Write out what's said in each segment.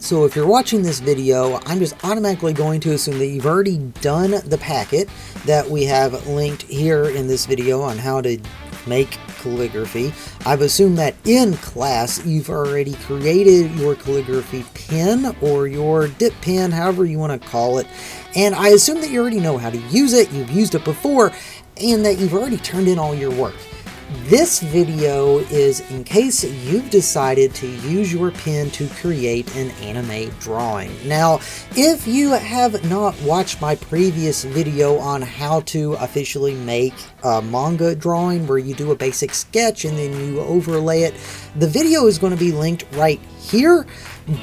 So if you're watching this video, I'm just automatically going to assume that you've already done the packet that we have linked here in this video on how to make calligraphy. I've assumed that in class you've already created your calligraphy pen or your dip pen, however you want to call it, and I assume that you already know how to use it, you've used it before, and that you've already turned in all your work. This video is in case you've decided to use your pen to create an anime drawing. Now, if you have not watched my previous video on how to officially make a manga drawing where you do a basic sketch and then you overlay it, the video is going to be linked right here.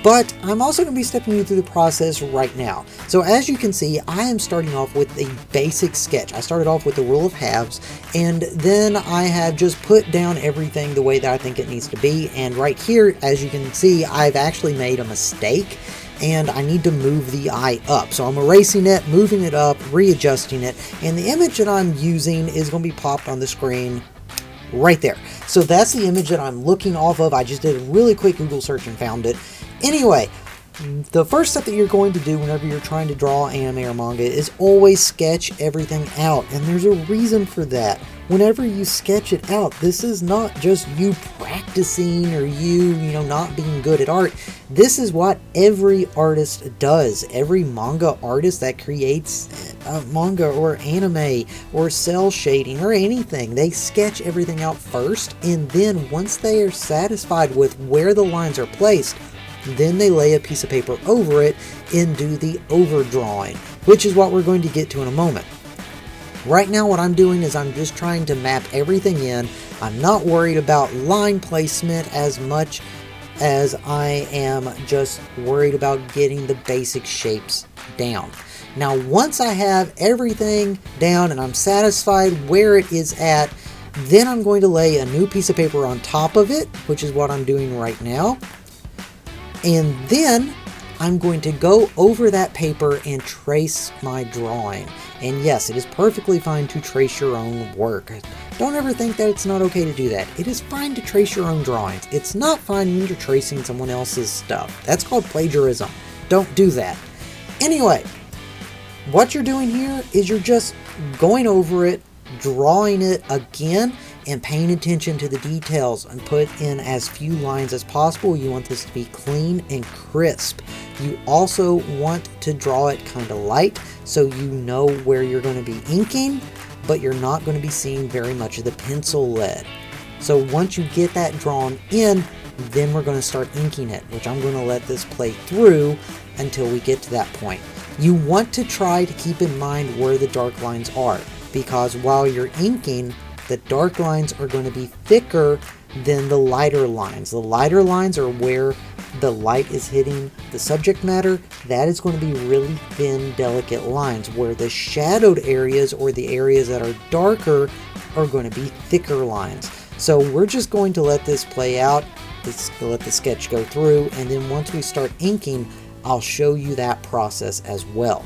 But I'm also going to be stepping you through the process right now. So as you can see, I am starting off with a basic sketch. I started off with the rule of halves, and then I have just put down everything the way that I think it needs to be. And right here, as you can see, I've actually made a mistake, and I need to move the eye up. So I'm erasing it, moving it up, readjusting it, and the image that I'm using is going to be popped on the screen right there. So that's the image that I'm looking off of. I just did a really quick Google search and found it. Anyway, the first step that you're going to do whenever you're trying to draw anime or manga is always sketch everything out. And there's a reason for that. Whenever you sketch it out, this is not just you practicing or you not being good at art. This is what every artist does. Every manga artist that creates a manga or anime or cell shading or anything, they sketch everything out first, and then once they are satisfied with where the lines are placed, then they lay a piece of paper over it and do the overdrawing, which is what we're going to get to in a moment. Right now what I'm doing is I'm just trying to map everything in. I'm not worried about line placement as much as I am just worried about getting the basic shapes down. Now once I have everything down and I'm satisfied where it is at, then I'm going to lay a new piece of paper on top of it, which is what I'm doing right now. And then I'm going to go over that paper and trace my drawing. And yes, it is perfectly fine to trace your own work. Don't ever think that it's not okay to do that. It is fine to trace your own drawings. It's not fine when you're tracing someone else's stuff. That's called plagiarism. Don't do that. Anyway, what you're doing here is you're just going over it, drawing it again, and paying attention to the details, and put in as few lines as possible. You want this to be clean and crisp. You also want to draw it kind of light so you know where you're going to be inking, but you're not going to be seeing very much of the pencil lead. So once you get that drawn in, then we're going to start inking it, which I'm going to let this play through until we get to that point. You want to try to keep in mind where the dark lines are, because while you're inking, the dark lines are going to be thicker than the lighter lines. The lighter lines are where the light is hitting the subject matter. That is going to be really thin, delicate lines, where the shadowed areas or the areas that are darker are going to be thicker lines. So we're just going to let this play out, let the sketch go through, and then once we start inking, I'll show you that process as well.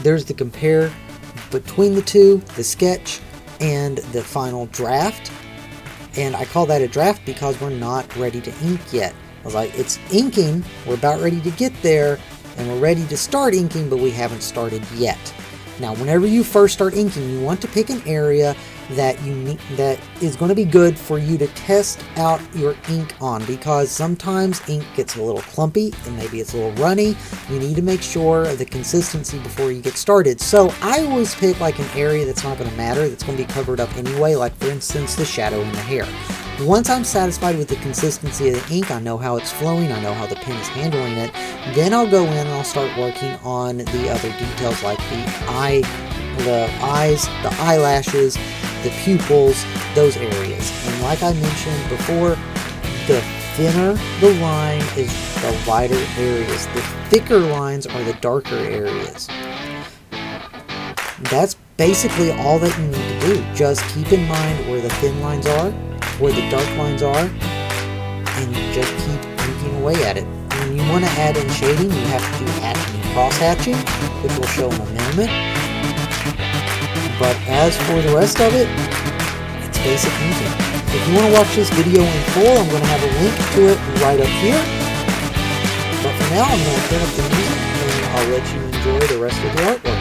There's the compare between the two, the sketch and the final draft. And I call that a draft because we're not ready to ink yet. I was like, it's inking, we're about ready to get there, and we're ready to start inking, but we haven't started yet. Now, whenever you first start inking, you want to pick an area that that is going to be good for you to test out your ink on, because sometimes ink gets a little clumpy and maybe it's a little runny. You need to make sure of the consistency before you get started. So I always pick like an area that's not going to matter, that's going to be covered up anyway, like for instance the shadow in the hair. Once I'm satisfied with the consistency of the ink, I know how it's flowing, I know how the pen is handling it, then I'll go in and I'll start working on the other details like the eyes, the eyelashes, the pupils, those areas. And like I mentioned before, the thinner the line is the lighter areas. The thicker lines are the darker areas. That's basically all that you need to do. Just keep in mind where the thin lines are, where the dark lines are, and just keep inking away at it. When you want to add in shading, you have to do hatching and cross hatching, which will show in a moment. But as for the rest of it, it's basic inking. If you want to watch this video in full, I'm going to have a link to it right up here. But for now, I'm going to turn up the music and I'll let you enjoy the rest of the artwork.